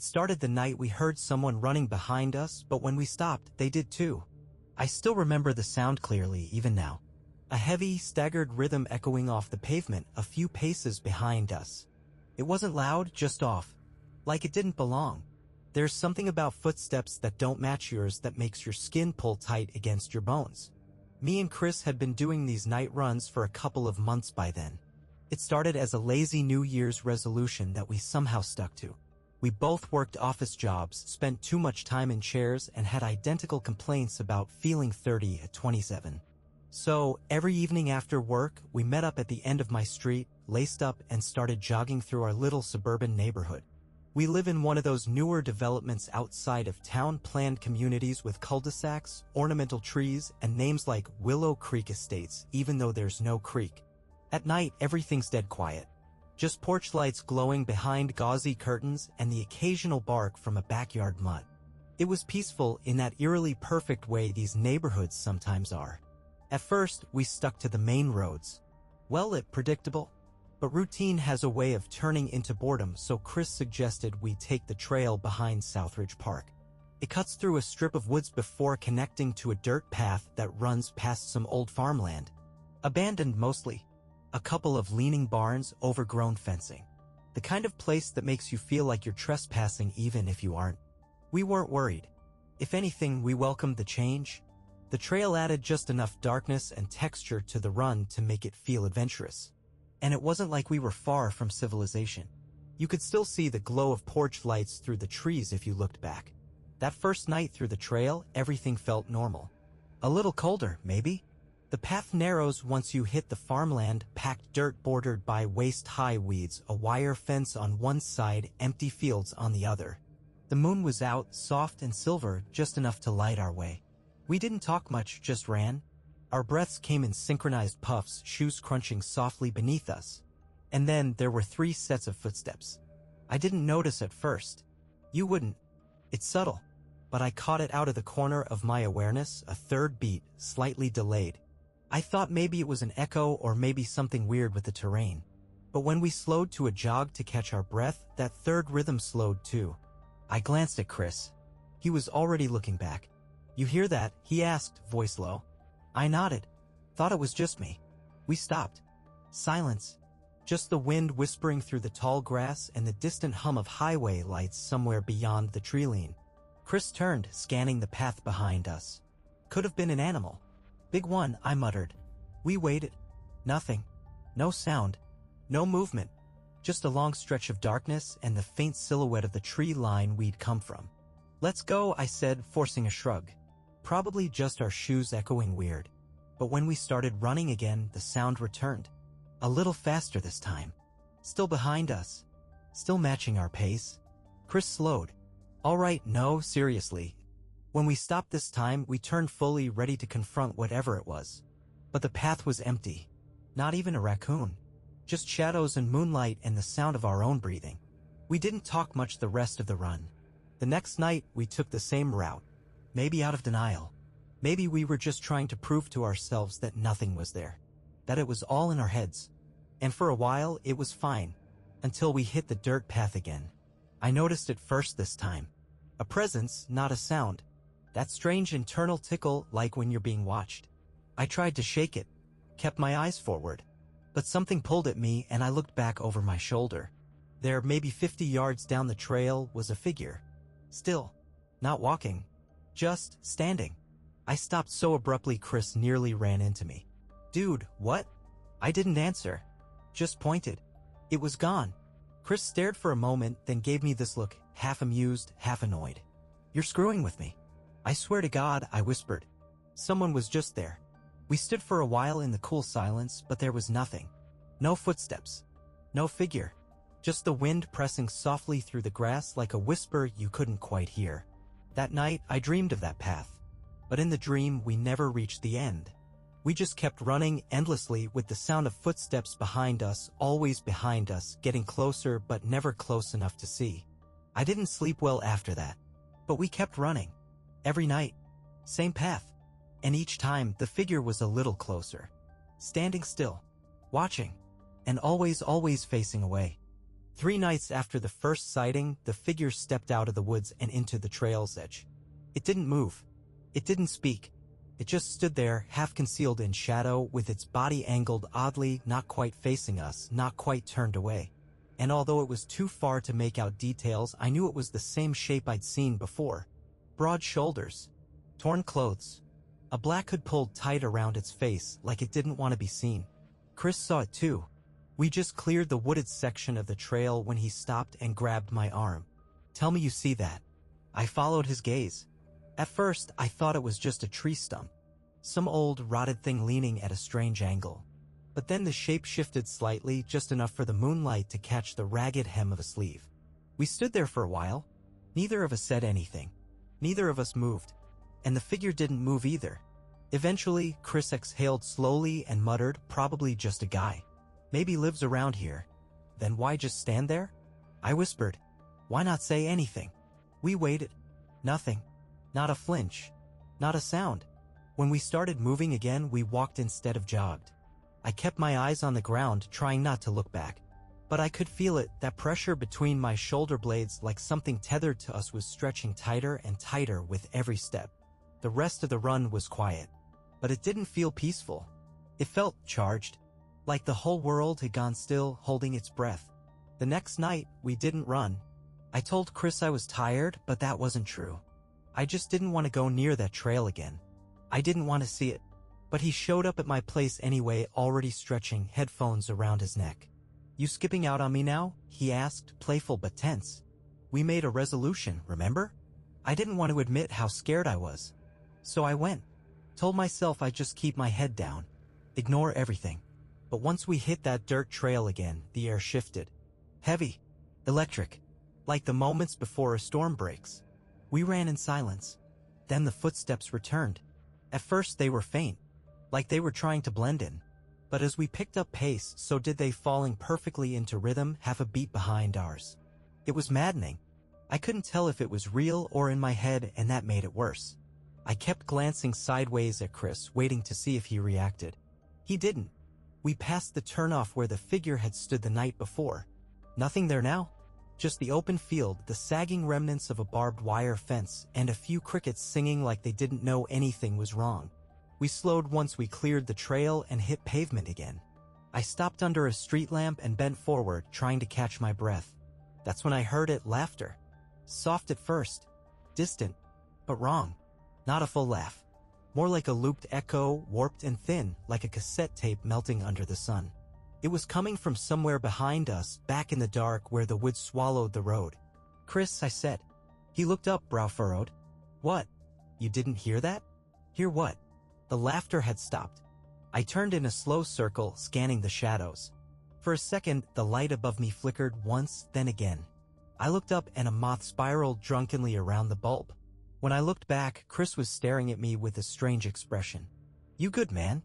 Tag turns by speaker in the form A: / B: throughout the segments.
A: started the night we heard someone running behind us, but when we stopped, they did too. I still remember the sound clearly, even now. A heavy, staggered rhythm echoing off the pavement a few paces behind us. It wasn't loud, just off. Like it didn't belong. There's something about footsteps that don't match yours that makes your skin pull tight against your bones. Me and Chris had been doing these night runs for a couple of months by then. It started as a lazy New Year's resolution that we somehow stuck to. We both worked office jobs, spent too much time in chairs, and had identical complaints about feeling 30 at 27. So, every evening after work, we met up at the end of my street, laced up, and started jogging through our little suburban neighborhood. We live in one of those newer developments outside of town, planned communities with cul-de-sacs, ornamental trees, and names like Willow Creek Estates, even though there's no creek. At night, everything's dead quiet. Just porch lights glowing behind gauzy curtains and the occasional bark from a backyard mutt. It was peaceful in that eerily perfect way these neighborhoods sometimes are. At first, we stuck to the main roads. Well-lit, predictable. But routine has a way of turning into boredom, so Chris suggested we take the trail behind Southridge Park. It cuts through a strip of woods before connecting to a dirt path that runs past some old farmland. Abandoned mostly. A couple of leaning barns, overgrown fencing. The kind of place that makes you feel like you're trespassing even if you aren't. We weren't worried. If anything, we welcomed the change. The trail added just enough darkness and texture to the run to make it feel adventurous. And it wasn't like we were far from civilization. You could still see the glow of porch lights through the trees if you looked back. That first night through the trail, everything felt normal. A little colder, maybe? The path narrows once you hit the farmland, packed dirt bordered by waist-high weeds, a wire fence on one side, empty fields on the other. The moon was out, soft and silver, just enough to light our way. We didn't talk much, just ran. Our breaths came in synchronized puffs, shoes crunching softly beneath us. And then there were 3 sets of footsteps. I didn't notice at first. You wouldn't. It's subtle. But I caught it out of the corner of my awareness, a third beat, slightly delayed. I thought maybe it was an echo or maybe something weird with the terrain. But when we slowed to a jog to catch our breath, that third rhythm slowed too. I glanced at Chris. He was already looking back. You hear that? He asked, voice low. I nodded. Thought it was just me. We stopped. Silence. Just the wind whispering through the tall grass and the distant hum of highway lights somewhere beyond the tree line. Chris turned, scanning the path behind us. Could have been an animal. Big one, I muttered. We waited. Nothing. No sound. No movement. Just a long stretch of darkness and the faint silhouette of the tree line we'd come from. Let's go, I said, forcing a shrug. Probably just our shoes echoing weird. But when we started running again, the sound returned. A little faster this time. Still behind us. Still matching our pace. Chris slowed. All right, no, seriously. When we stopped this time, we turned fully ready to confront whatever it was. But the path was empty. Not even a raccoon. Just shadows and moonlight and the sound of our own breathing. We didn't talk much the rest of the run. The next night, we took the same route. Maybe out of denial. Maybe we were just trying to prove to ourselves that nothing was there. That it was all in our heads. And for a while, it was fine. Until we hit the dirt path again. I noticed it first this time. A presence, not a sound. That strange internal tickle like when you're being watched. I tried to shake it. Kept my eyes forward. But something pulled at me and I looked back over my shoulder. There, maybe 50 yards down the trail, was a figure. Still. Not walking. Just standing. I stopped so abruptly Chris nearly ran into me. Dude, what? I didn't answer. Just pointed. It was gone. Chris stared for a moment, then gave me this look, half amused, half annoyed. You're screwing with me. I swear to God, I whispered. Someone was just there. We stood for a while in the cool silence, but there was nothing. No footsteps. No figure. Just the wind pressing softly through the grass like a whisper you couldn't quite hear. That night, I dreamed of that path. But in the dream, we never reached the end. We just kept running endlessly with the sound of footsteps behind us, always behind us, getting closer but never close enough to see. I didn't sleep well after that. But we kept running. Every night. Same path. And each time, the figure was a little closer. Standing still. Watching. And always facing away. 3 nights after the first sighting, the figure stepped out of the woods and into the trail's edge. It didn't move. It didn't speak. It just stood there, half concealed in shadow, with its body angled oddly, not quite facing us, not quite turned away. And although it was too far to make out details, I knew it was the same shape I'd seen before. Broad shoulders. Torn clothes. A black hood pulled tight around its face, like it didn't want to be seen. Chris saw it too. We just cleared the wooded section of the trail when he stopped and grabbed my arm. "Tell me you see that." I followed his gaze. At first, I thought it was just a tree stump. Some old, rotted thing leaning at a strange angle. But then the shape shifted slightly, just enough for the moonlight to catch the ragged hem of a sleeve. We stood there for a while. Neither of us said anything. Neither of us moved. And the figure didn't move either. Eventually, Chris exhaled slowly and muttered, "Probably just a guy. Maybe lives around here." "Then why just stand there?" I whispered. "Why not say anything?" We waited. Nothing. Not a flinch. Not a sound. When we started moving again, we walked instead of jogged. I kept my eyes on the ground, trying not to look back. But I could feel it, that pressure between my shoulder blades, like something tethered to us was stretching tighter and tighter with every step. The rest of the run was quiet. But it didn't feel peaceful. It felt charged. Like the whole world had gone still, holding its breath. The next night, we didn't run. I told Chris I was tired, but that wasn't true. I just didn't want to go near that trail again. I didn't want to see it. But he showed up at my place anyway, already stretching, headphones around his neck. "You skipping out on me now?" he asked, playful but tense. "We made a resolution, remember?" I didn't want to admit how scared I was. So I went. Told myself I'd just keep my head down. Ignore everything. But once we hit that dirt trail again, the air shifted. Heavy. Electric. Like the moments before a storm breaks. We ran in silence. Then the footsteps returned. At first they were faint. Like they were trying to blend in. But as we picked up pace, so did they, falling perfectly into rhythm, half a beat behind ours. It was maddening. I couldn't tell if it was real or in my head, and that made it worse. I kept glancing sideways at Chris, waiting to see if he reacted. He didn't. We passed the turnoff where the figure had stood the night before. Nothing there now. Just the open field, the sagging remnants of a barbed wire fence, and a few crickets singing like they didn't know anything was wrong. We slowed once we cleared the trail and hit pavement again. I stopped under a street lamp and bent forward, trying to catch my breath. That's when I heard it, laughter. Soft at first. Distant. But wrong. Not a full laugh. More like a looped echo, warped and thin, like a cassette tape melting under the sun. It was coming from somewhere behind us, back in the dark where the woods swallowed the road. "Chris," I said. He looked up, brow furrowed. "What? You didn't hear that?" "Hear what?" The laughter had stopped. I turned in a slow circle, scanning the shadows. For a second, the light above me flickered once, then again. I looked up and a moth spiraled drunkenly around the bulb. When I looked back, Chris was staring at me with a strange expression. "You good, man?"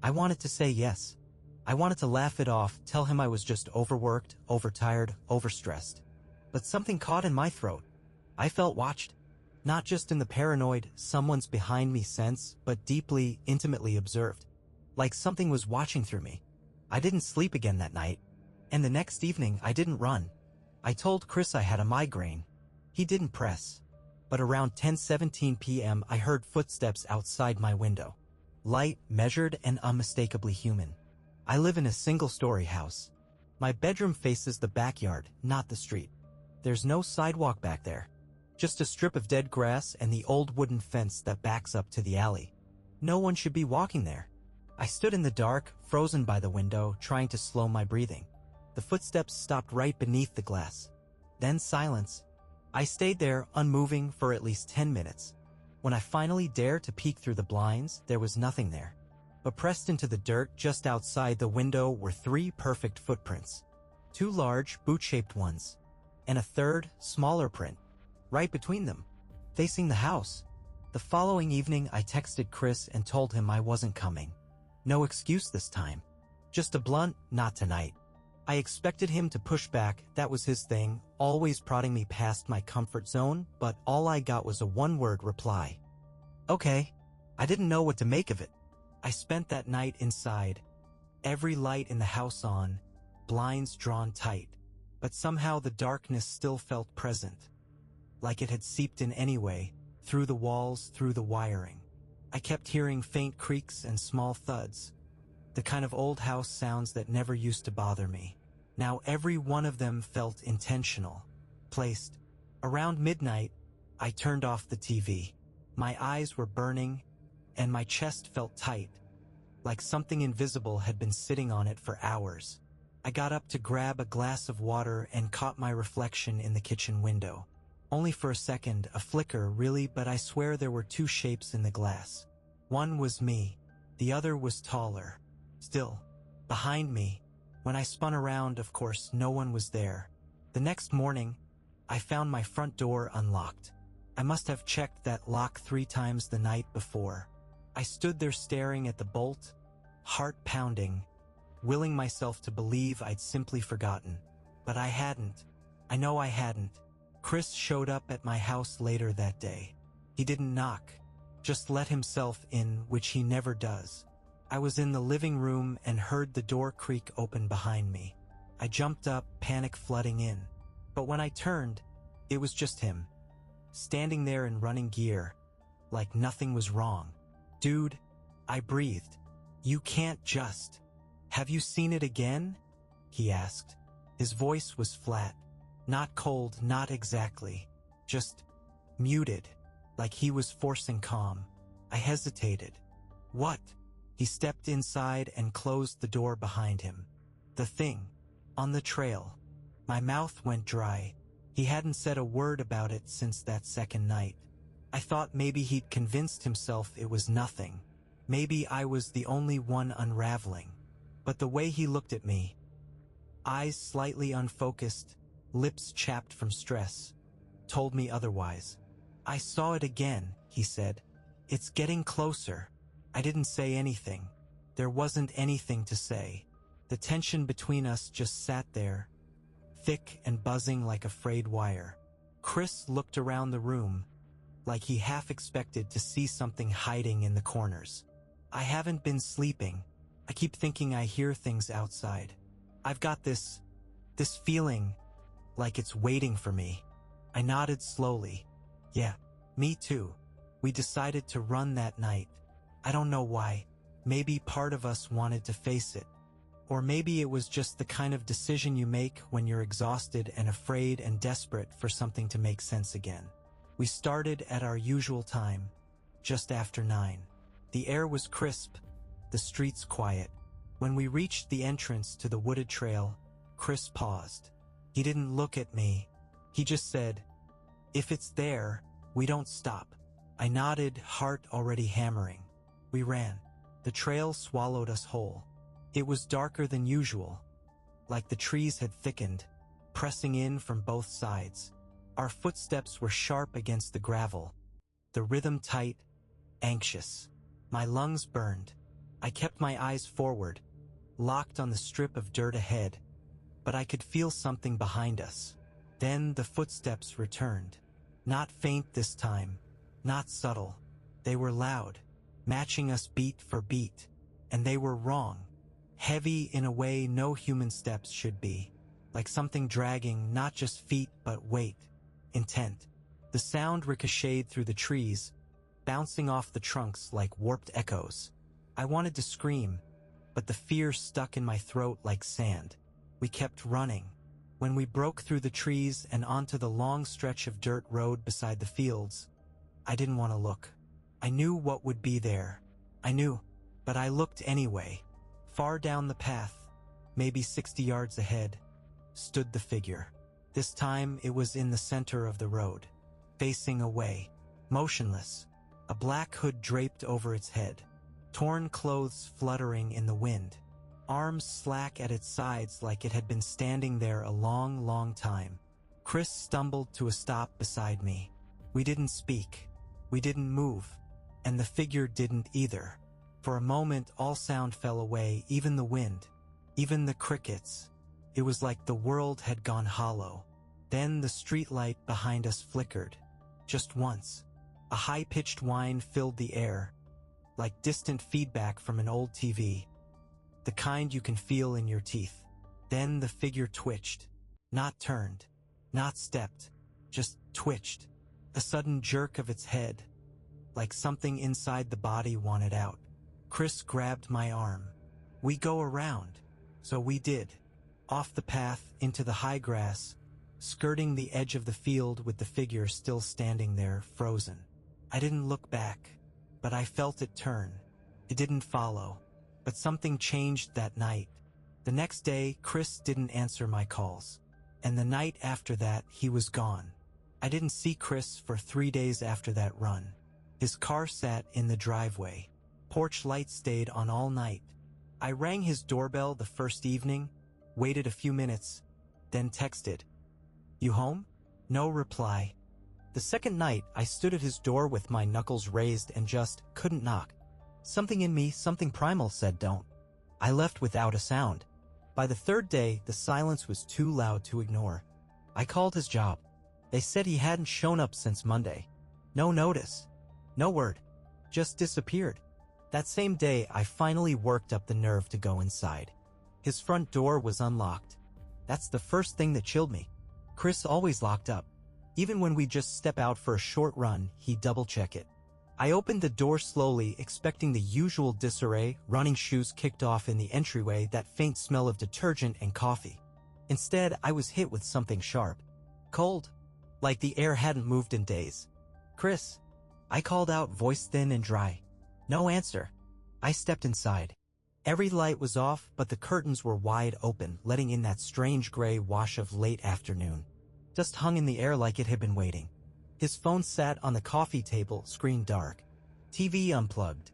A: I wanted to say yes. I wanted to laugh it off, tell him I was just overworked, overtired, overstressed. But something caught in my throat. I felt watched. Not just in the paranoid, someone's behind me sense, but deeply, intimately observed. Like something was watching through me. I didn't sleep again that night. And the next evening, I didn't run. I told Chris I had a migraine. He didn't press. But around 10:17 p.m. I heard footsteps outside my window. Light, measured, and unmistakably human. I live in a single-story house. My bedroom faces the backyard, not the street. There's no sidewalk back there. Just a strip of dead grass and the old wooden fence that backs up to the alley. No one should be walking there. I stood in the dark, frozen by the window, trying to slow my breathing. The footsteps stopped right beneath the glass. Then silence. I stayed there, unmoving, for at least 10 minutes. When I finally dared to peek through the blinds, there was nothing there. But pressed into the dirt just outside the window were 3 perfect footprints. 2 large, boot-shaped ones. And a third, smaller print. Right between them. Facing the house. The following evening, I texted Chris and told him I wasn't coming. No excuse this time. Just a blunt, "Not tonight." I expected him to push back, that was his thing, always prodding me past my comfort zone, but all I got was a one-word reply. "Okay." I didn't know what to make of it. I spent that night inside. Every light in the house on, blinds drawn tight. but somehow the darkness still felt present, like it had seeped in anyway, through the walls, through the wiring. I kept hearing faint creaks and small thuds, the kind of old house sounds that never used to bother me. Now every one of them felt intentional, placed. Around midnight, I turned off the TV. My eyes were burning, and my chest felt tight, like something invisible had been sitting on it for hours. I got up to grab a glass of water and caught my reflection in the kitchen window. Only for a second, a flicker really, but I swear there were two shapes in the glass. One was me, the other was taller. Still, behind me. When I spun around, of course, no one was there. The next morning, I found my front door unlocked. I must have checked that lock 3 times the night before. I stood there staring at the bolt, heart pounding, willing myself to believe I'd simply forgotten. But I hadn't. I know I hadn't. Chris showed up at my house later that day. He didn't knock, just let himself in, which he never does. I was in the living room and heard the door creak open behind me. I jumped up, panic flooding in. But when I turned, it was just him, standing there in running gear, like nothing was wrong. "Dude," I breathed. "You can't just. Have you seen it again?" he asked. His voice was flat, not cold, not exactly, just muted, like he was forcing calm. I hesitated. "What?" He stepped inside and closed the door behind him. "The thing. On the trail." My mouth went dry. He hadn't said a word about it since that second night. I thought maybe he'd convinced himself it was nothing. Maybe I was the only one unraveling. But the way he looked at me, eyes slightly unfocused, lips chapped from stress, told me otherwise. "I saw it again," he said. "It's getting closer." I didn't say anything. There wasn't anything to say. The tension between us just sat there, thick and buzzing like a frayed wire. Chris looked around the room, like he half expected to see something hiding in the corners. "I haven't been sleeping. I keep thinking I hear things outside. I've got this feeling, like it's waiting for me." I nodded slowly. "Yeah, me too. We decided to run that night. I don't know why. Maybe part of us wanted to face it. Or maybe it was just the kind of decision you make when you're exhausted and afraid and desperate for something to make sense again." We started at our usual time, just after 9. The air was crisp, the streets quiet. When we reached the entrance to the wooded trail, Chris paused. He didn't look at me. He just said, "If it's there, we don't stop." I nodded, heart already hammering. We ran. The trail swallowed us whole. It was darker than usual, like the trees had thickened, pressing in from both sides. Our footsteps were sharp against the gravel, the rhythm tight, anxious. My lungs burned. I kept my eyes forward, locked on the strip of dirt ahead, but I could feel something behind us. Then the footsteps returned. Not faint this time, not subtle. They were loud, matching us beat for beat, and they were wrong. Heavy in a way no human steps should be, like something dragging not just feet but weight, intent. The sound ricocheted through the trees, bouncing off the trunks like warped echoes. I wanted to scream, but the fear stuck in my throat like sand. We kept running. When we broke through the trees and onto the long stretch of dirt road beside the fields, I didn't want to look. I knew what would be there. I knew, but I looked anyway. Far down the path, maybe 60 yards ahead, stood the figure. This time it was in the center of the road, facing away, motionless, a black hood draped over its head, torn clothes fluttering in the wind, arms slack at its sides like it had been standing there a long, long time. Chris stumbled to a stop beside me. We didn't speak. We didn't move. And the figure didn't either. For a moment, all sound fell away, even the wind, even the crickets. It was like the world had gone hollow. Then the streetlight behind us flickered. Just once. A high-pitched whine filled the air, like distant feedback from an old TV. The kind you can feel in your teeth. Then the figure twitched. Not turned, not stepped, just twitched. A sudden jerk of its head, like something inside the body wanted out. Chris grabbed my arm. We go around. So we did. Off the path, into the high grass, skirting the edge of the field with the figure still standing there, frozen. I didn't look back, but I felt it turn. It didn't follow. But something changed that night. The next day, Chris didn't answer my calls. And the night after that, he was gone. I didn't see Chris for 3 days after that run. His car sat in the driveway. Porch light stayed on all night. I rang his doorbell the first evening, waited a few minutes, then texted, "You home?" No reply. The second night, I stood at his door with my knuckles raised and just couldn't knock. Something in me, something primal said don't. I left without a sound. By the third day, the silence was too loud to ignore. I called his job. They said he hadn't shown up since Monday. No notice. No word. Just disappeared. That same day, I finally worked up the nerve to go inside. His front door was unlocked. That's the first thing that chilled me. Chris always locked up. Even when we just step out for a short run, he'd double-check it. I opened the door slowly, expecting the usual disarray, running shoes kicked off in the entryway, that faint smell of detergent and coffee. Instead, I was hit with something sharp. Cold. Like the air hadn't moved in days. "Chris." I called out, voice thin and dry. No answer. I stepped inside. Every light was off, but the curtains were wide open, letting in that strange gray wash of late afternoon. Dust hung in the air like it had been waiting. His phone sat on the coffee table, screen dark. TV unplugged.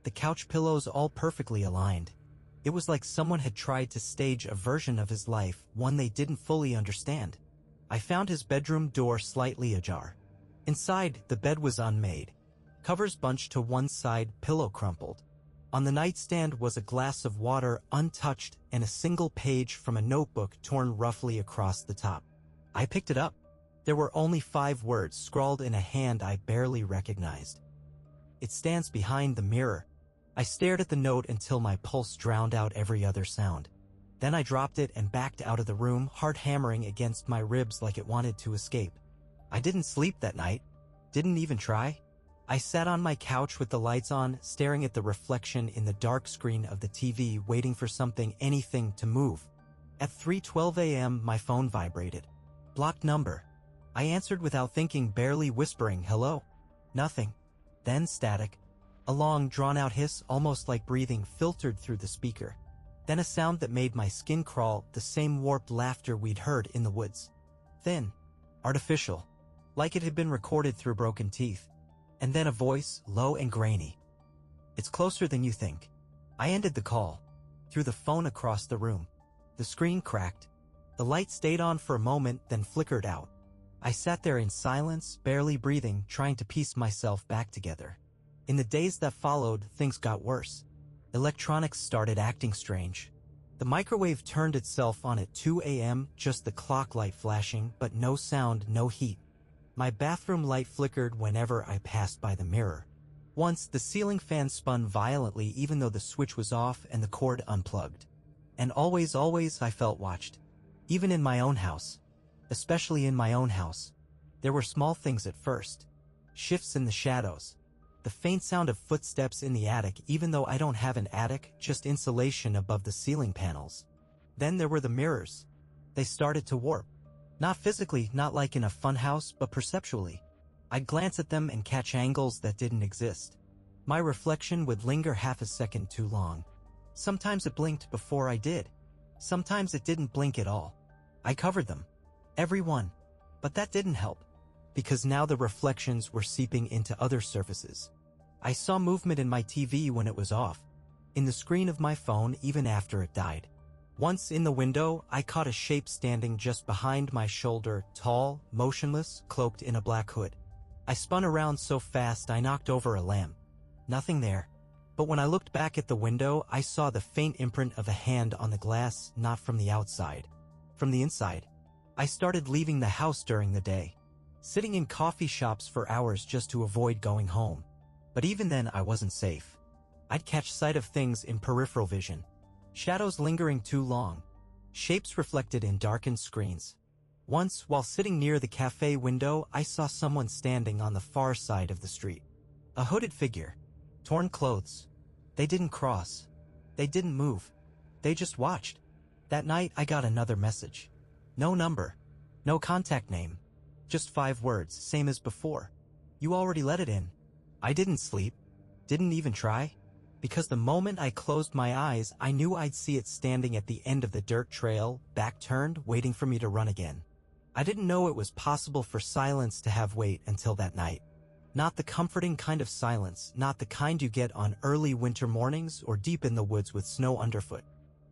A: The couch pillows all perfectly aligned. It was like someone had tried to stage a version of his life, one they didn't fully understand. I found his bedroom door slightly ajar. Inside, the bed was unmade. Covers bunched to one side, pillow crumpled. On the nightstand was a glass of water, untouched, and a single page from a notebook torn roughly across the top. I picked it up. There were only 5 words scrawled in a hand I barely recognized. "It stands behind the mirror." I stared at the note until my pulse drowned out every other sound. Then I dropped it and backed out of the room, heart hammering against my ribs like it wanted to escape. I didn't sleep that night. Didn't even try. I sat on my couch with the lights on, staring at the reflection in the dark screen of the TV, waiting for something, anything, to move. At 3:12 a.m., my phone vibrated. Blocked number. I answered without thinking, barely whispering, "Hello?" Nothing. Then static. A long, drawn-out hiss, almost like breathing, filtered through the speaker. Then a sound that made my skin crawl, the same warped laughter we'd heard in the woods. Thin. Artificial. Like it had been recorded through broken teeth. And then a voice, low and grainy. "It's closer than you think." I ended the call. Threw the phone across the room. The screen cracked. The light stayed on for a moment, then flickered out. I sat there in silence, barely breathing, trying to piece myself back together. In the days that followed, things got worse. Electronics started acting strange. The microwave turned itself on at 2 a.m., just the clock light flashing, but no sound, no heat. My bathroom light flickered whenever I passed by the mirror. Once, the ceiling fan spun violently even though the switch was off and the cord unplugged. And always I felt watched. Even in my own house. Especially in my own house. There were small things at first. Shifts in the shadows. The faint sound of footsteps in the attic, even though I don't have an attic, just insulation above the ceiling panels. Then there were the mirrors. They started to warp. Not physically, not like in a funhouse, but perceptually. I'd glance at them and catch angles that didn't exist. My reflection would linger half a second too long. Sometimes it blinked before I did. Sometimes it didn't blink at all. I covered them. Every one. But that didn't help. Because now the reflections were seeping into other surfaces. I saw movement in my TV when it was off. In the screen of my phone even after it died. Once in the window, I caught a shape standing just behind my shoulder, tall, motionless, cloaked in a black hood. I spun around so fast I knocked over a lamp. Nothing there. But when I looked back at the window, I saw the faint imprint of a hand on the glass, not from the outside. From the inside. I started leaving the house during the day. Sitting in coffee shops for hours just to avoid going home. But even then I wasn't safe. I'd catch sight of things in peripheral vision. Shadows lingering too long. Shapes reflected in darkened screens. Once, while sitting near the cafe window, I saw someone standing on the far side of the street. A hooded figure. Torn clothes. They didn't cross. They didn't move. They just watched. That night, I got another message. No number. No contact name. Just 5 words, same as before. You already let it in. I didn't sleep. Didn't even try. Because the moment I closed my eyes, I knew I'd see it standing at the end of the dirt trail, back turned, waiting for me to run again. I didn't know it was possible for silence to have weight until that night. Not the comforting kind of silence, not the kind you get on early winter mornings or deep in the woods with snow underfoot.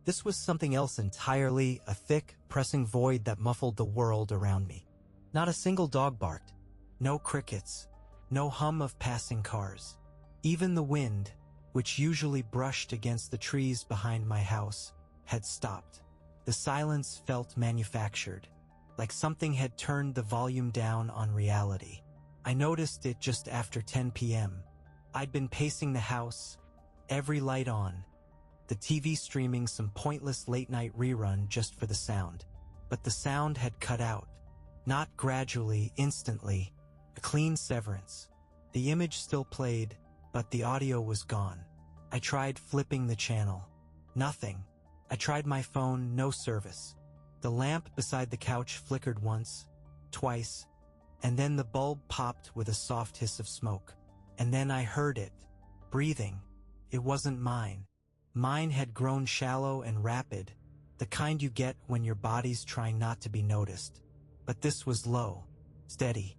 A: This was something else entirely, a thick, pressing void that muffled the world around me. Not a single dog barked. No crickets. No hum of passing cars. Even the wind, which usually brushed against the trees behind my house, had stopped. The silence felt manufactured, like something had turned the volume down on reality. I noticed it just after 10 p.m. I'd been pacing the house, every light on, the TV streaming some pointless late-night rerun just for the sound. But the sound had cut out. Not gradually, instantly. A clean severance. The image still played, but the audio was gone. I tried flipping the channel. Nothing. I tried my phone, no service. The lamp beside the couch flickered once, twice, and then the bulb popped with a soft hiss of smoke. And then I heard it. Breathing. It wasn't mine. Mine had grown shallow and rapid, the kind you get when your body's trying not to be noticed. But this was low, steady,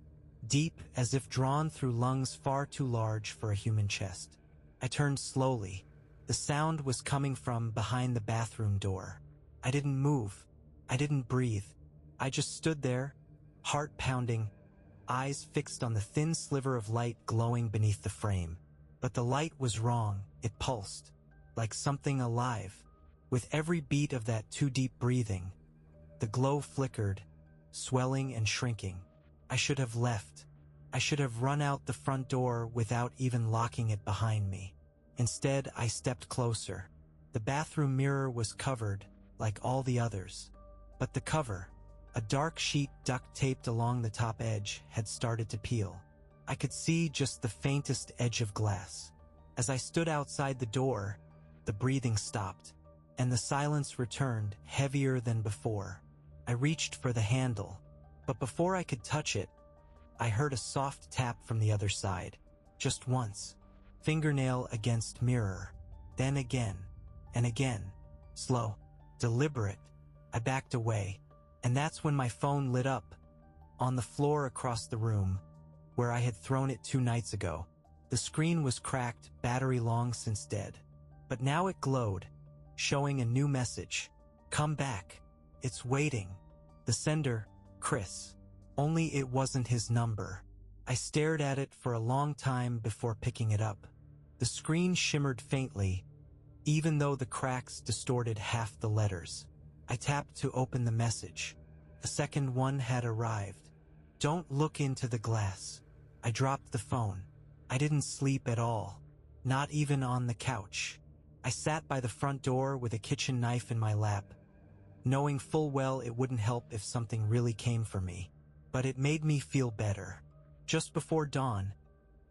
A: deep, as if drawn through lungs far too large for a human chest. I turned slowly. The sound was coming from behind the bathroom door. I didn't move. I didn't breathe. I just stood there, heart pounding, eyes fixed on the thin sliver of light glowing beneath the frame. But the light was wrong. It pulsed, like something alive. With every beat of that too-deep breathing, the glow flickered, swelling and shrinking. I should have left. I should have run out the front door without even locking it behind me. Instead, I stepped closer. The bathroom mirror was covered, like all the others. But the cover, a dark sheet duct-taped along the top edge, had started to peel. I could see just the faintest edge of glass. As I stood outside the door, the breathing stopped, and the silence returned, heavier than before. I reached for the handle, but before I could touch it, I heard a soft tap from the other side. Just once. Fingernail against mirror. Then again. And again. Slow. Deliberate. I backed away, and that's when my phone lit up. On the floor across the room, where I had thrown it 2 nights ago. The screen was cracked, battery long since dead. But now it glowed, showing a new message. Come back. It's waiting. The sender, Chris. Only it wasn't his number. I stared at it for a long time before picking it up. The screen shimmered faintly, even though the cracks distorted half the letters. I tapped to open the message. A second one had arrived. Don't look into the glass. I dropped the phone. I didn't sleep at all. Not even on the couch. I sat by the front door with a kitchen knife in my lap, knowing full well it wouldn't help if something really came for me. But it made me feel better. Just before dawn,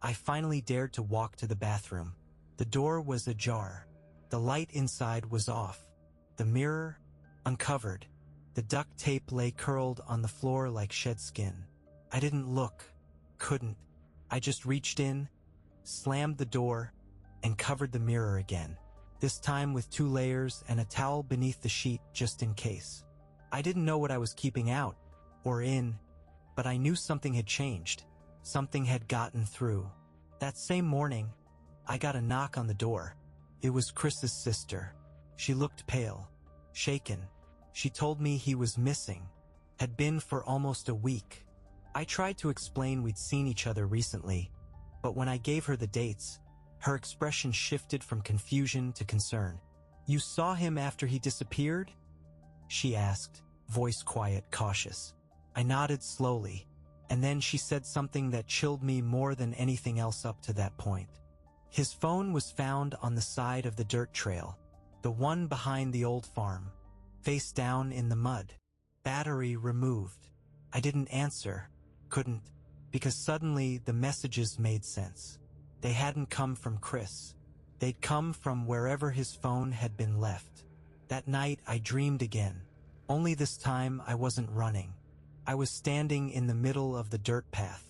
A: I finally dared to walk to the bathroom. The door was ajar. The light inside was off. The mirror, uncovered. The duct tape lay curled on the floor like shed skin. I didn't look. Couldn't. I just reached in, slammed the door, and covered the mirror again. This time with 2 layers and a towel beneath the sheet just in case. I didn't know what I was keeping out, or in, but I knew something had changed. Something had gotten through. That same morning, I got a knock on the door. It was Chris's sister. She looked pale, shaken. She told me he was missing, had been for almost a week. I tried to explain we'd seen each other recently, but when I gave her the dates, her expression shifted from confusion to concern. You saw him after he disappeared? She asked, voice quiet, cautious. I nodded slowly, and then she said something that chilled me more than anything else up to that point. His phone was found on the side of the dirt trail, the one behind the old farm, face down in the mud. Battery removed. I didn't answer, couldn't, because suddenly the messages made sense. They hadn't come from Chris. They'd come from wherever his phone had been left. That night I dreamed again. Only this time I wasn't running. I was standing in the middle of the dirt path.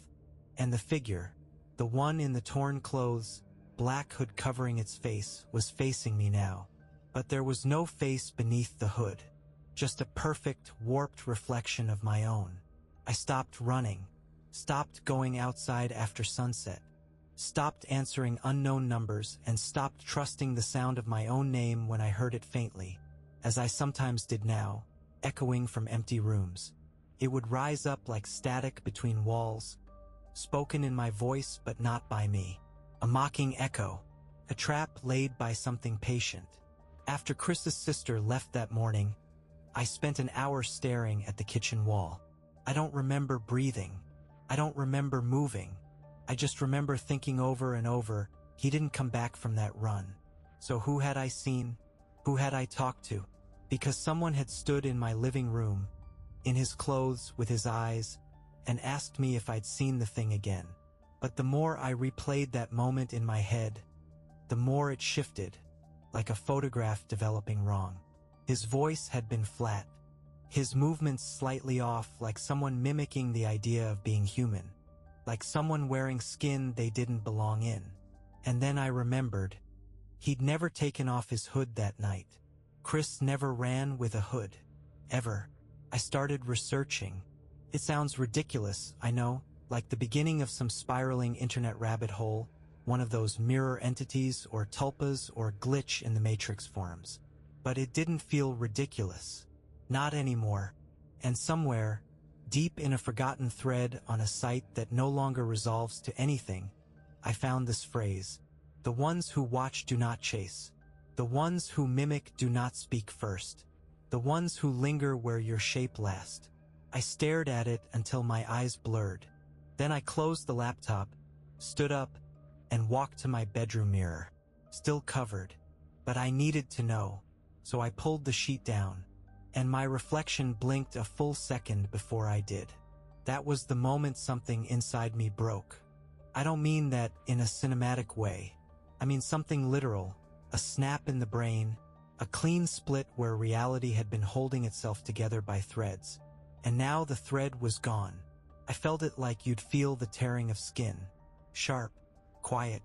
A: And the figure, the one in the torn clothes, black hood covering its face, was facing me now. But there was no face beneath the hood. Just a perfect, warped reflection of my own. I stopped running. Stopped going outside after sunset. Stopped answering unknown numbers and stopped trusting the sound of my own name when I heard it faintly, as I sometimes did now, echoing from empty rooms. It would rise up like static between walls, spoken in my voice but not by me. A mocking echo, a trap laid by something patient. After Chris's sister left that morning, I spent an hour staring at the kitchen wall. I don't remember breathing. I don't remember moving. I just remember thinking over and over, he didn't come back from that run. So who had I seen? Who had I talked to? Because someone had stood in my living room, in his clothes with his eyes, and asked me if I'd seen the thing again. But the more I replayed that moment in my head, the more it shifted, like a photograph developing wrong. His voice had been flat, his movements slightly off, like someone mimicking the idea of being human. Like someone wearing skin they didn't belong in. And then I remembered. He'd never taken off his hood that night. Chris never ran with a hood. Ever. I started researching. It sounds ridiculous, I know, like the beginning of some spiraling internet rabbit hole, one of those mirror entities or tulpas or glitch in the Matrix forums. But it didn't feel ridiculous. Not anymore. And somewhere, deep in a forgotten thread on a site that no longer resolves to anything, I found this phrase: the ones who watch do not chase. The ones who mimic do not speak first. The ones who linger wear your shape last. I stared at it until my eyes blurred. Then I closed the laptop, stood up, and walked to my bedroom mirror. Still covered. But I needed to know, so I pulled the sheet down. And my reflection blinked a full second before I did. That was the moment something inside me broke. I don't mean that in a cinematic way. I mean something literal, a snap in the brain, a clean split where reality had been holding itself together by threads. And now the thread was gone. I felt it like you'd feel the tearing of skin. Sharp, quiet,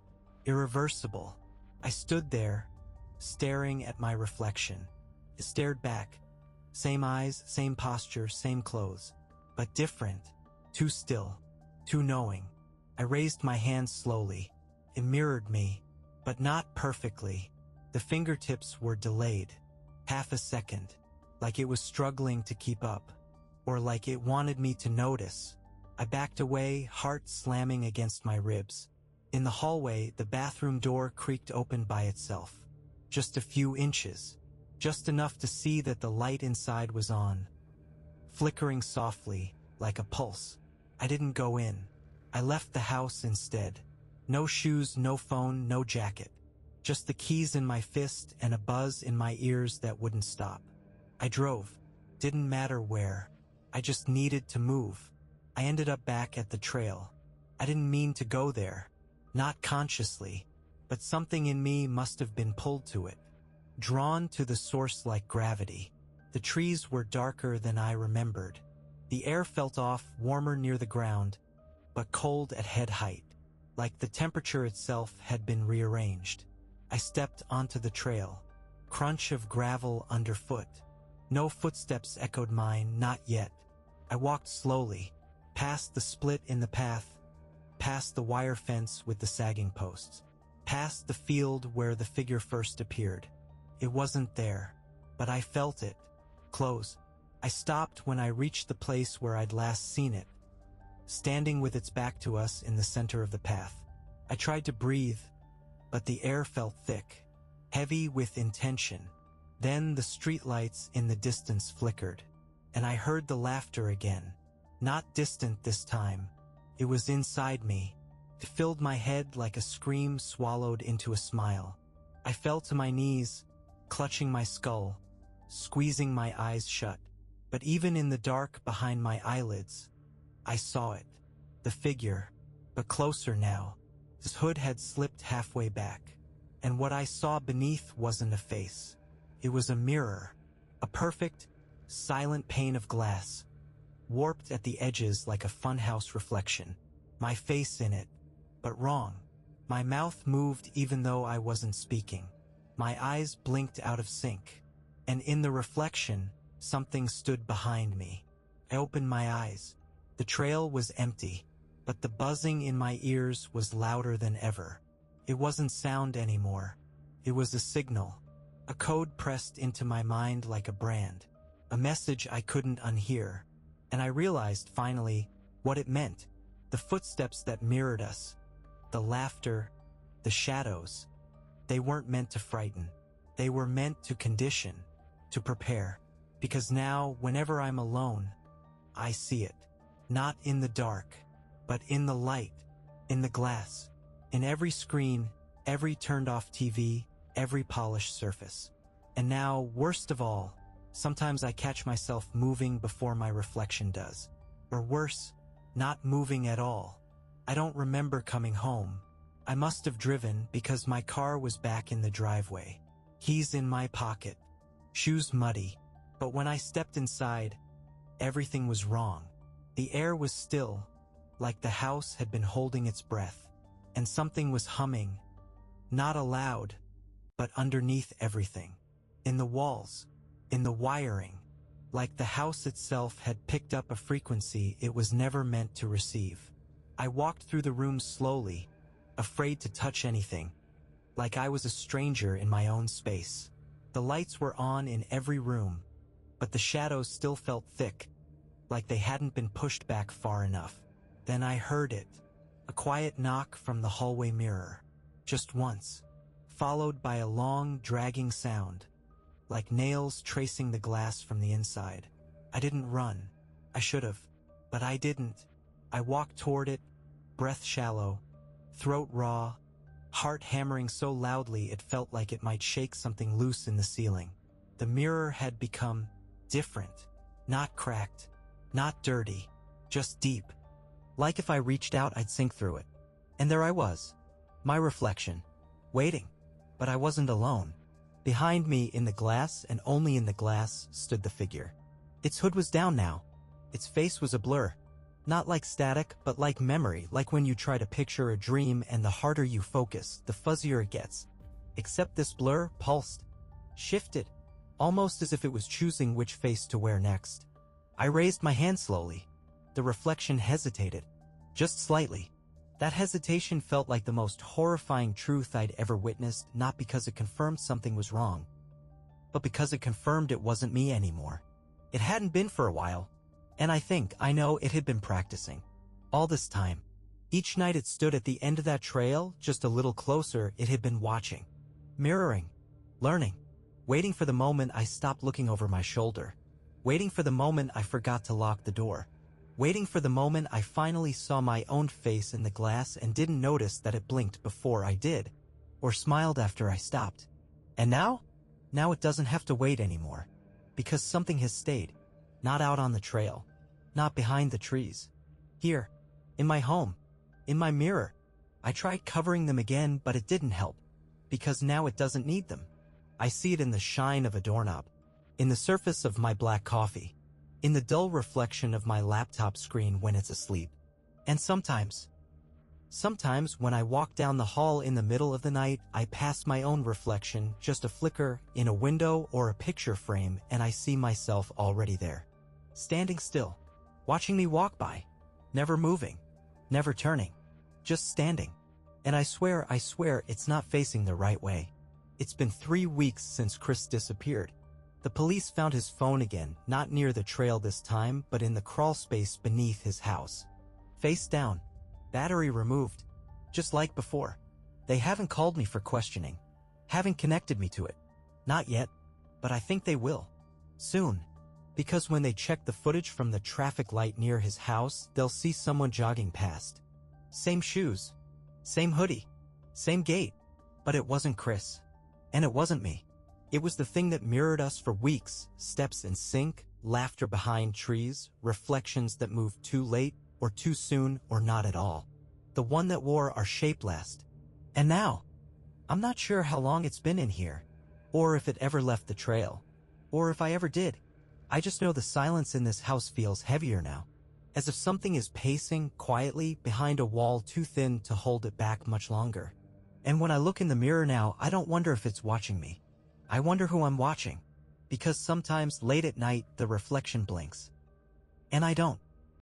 A: irreversible. I stood there, staring at my reflection. It stared back. Same eyes, same posture, same clothes. But different. Too still. Too knowing. I raised my hand slowly. It mirrored me, but not perfectly. The fingertips were delayed. Half a second. Like it was struggling to keep up. Or like it wanted me to notice. I backed away, heart slamming against my ribs. In the hallway, the bathroom door creaked open by itself. Just a few inches. Just enough to see that the light inside was on. Flickering softly, like a pulse. I didn't go in. I left the house instead. No shoes, no phone, no jacket. Just the keys in my fist and a buzz in my ears that wouldn't stop. I drove. Didn't matter where. I just needed to move. I ended up back at the trail. I didn't mean to go there. Not consciously. But something in me must have been pulled to it. Drawn to the source like gravity. The trees were darker than I remembered. The air felt off, warmer near the ground, but cold at head height, like the temperature itself had been rearranged. I stepped onto the trail. Crunch of gravel underfoot. No footsteps echoed mine, not yet. I walked slowly, past the split in the path, past the wire fence with the sagging posts, past the field where the figure first appeared. It wasn't there, but I felt it. Close. I stopped when I reached the place where I'd last seen it, standing with its back to us in the center of the path. I tried to breathe, but the air felt thick, heavy with intention. Then the streetlights in the distance flickered, and I heard the laughter again. Not distant this time. It was inside me. It filled my head like a scream swallowed into a smile. I fell to my knees, clutching my skull, squeezing my eyes shut. But even in the dark behind my eyelids, I saw it. The figure, but closer now. His hood had slipped halfway back, and what I saw beneath wasn't a face. It was a mirror, a perfect, silent pane of glass, warped at the edges like a funhouse reflection. My face in it, but wrong. My mouth moved even though I wasn't speaking. My eyes blinked out of sync, and in the reflection, something stood behind me. I opened my eyes. The trail was empty, but the buzzing in my ears was louder than ever. It wasn't sound anymore. It was a signal, a code pressed into my mind like a brand, a message I couldn't unhear. And I realized finally what it meant. The footsteps that mirrored us, the laughter, the shadows, they weren't meant to frighten. They were meant to condition, to prepare. Because now, whenever I'm alone, I see it. Not in the dark, but in the light, in the glass, in every screen, every turned-off TV, every polished surface. And now, worst of all, sometimes I catch myself moving before my reflection does. Or worse, not moving at all. I don't remember coming home. I must have driven because my car was back in the driveway. Keys in my pocket, shoes muddy. But when I stepped inside, everything was wrong. The air was still, like the house had been holding its breath, and something was humming, not aloud, but underneath everything. In the walls, in the wiring, like the house itself had picked up a frequency it was never meant to receive. I walked through the room slowly, afraid to touch anything, like I was a stranger in my own space. The lights were on in every room, but the shadows still felt thick, like they hadn't been pushed back far enough. Then I heard it, a quiet knock from the hallway mirror, just once, followed by a long, dragging sound, like nails tracing the glass from the inside. I didn't run. I should have, but I didn't. I walked toward it, breath shallow, throat raw, heart hammering so loudly it felt like it might shake something loose in the ceiling. The mirror had become different, not cracked, not dirty, just deep. Like if I reached out, I'd sink through it. And there I was, my reflection, waiting. But I wasn't alone. Behind me in the glass, and only in the glass, stood the figure. Its hood was down now. Its face was a blur. Not like static, but like memory, like when you try to picture a dream and the harder you focus, the fuzzier it gets. Except this blur pulsed, shifted, almost as if it was choosing which face to wear next. I raised my hand slowly. The reflection hesitated, just slightly. That hesitation felt like the most horrifying truth I'd ever witnessed, not because it confirmed something was wrong, but because it confirmed it wasn't me anymore. It hadn't been for a while, and I know it had been practicing. All this time. Each night it stood at the end of that trail, just a little closer, it had been watching, mirroring, learning, waiting for the moment I stopped looking over my shoulder, waiting for the moment I forgot to lock the door, waiting for the moment I finally saw my own face in the glass and didn't notice that it blinked before I did, or smiled after I stopped. And now it doesn't have to wait anymore, because something has stayed, not out on the trail, not behind the trees. Here, in my home, in my mirror. I tried covering them again, but it didn't help, because now it doesn't need them. I see it in the shine of a doorknob, in the surface of my black coffee, in the dull reflection of my laptop screen when it's asleep. And sometimes when I walk down the hall in the middle of the night, I pass my own reflection, just a flicker, in a window or a picture frame, and I see myself already there, standing still, watching me walk by, never moving, never turning, just standing. And I swear it's not facing the right way. It's been 3 weeks since Chris disappeared. The police found his phone again, not near the trail this time, but in the crawl space beneath his house. Face down, battery removed, just like before. They haven't called me for questioning, haven't connected me to it. Not yet, but I think they will. Soon. Because when they check the footage from the traffic light near his house, they'll see someone jogging past. Same shoes, same hoodie, same gait. But it wasn't Chris. And it wasn't me. It was the thing that mirrored us for weeks, steps in sync, laughter behind trees, reflections that moved too late or too soon or not at all. The one that wore our shape last. And now, I'm not sure how long it's been in here, or if it ever left the trail, or if I ever did. I just know the silence in this house feels heavier now, as if something is pacing quietly behind a wall too thin to hold it back much longer. And when I look in the mirror now, I don't wonder if it's watching me. I wonder who I'm watching, because sometimes late at night the reflection blinks, and I don't.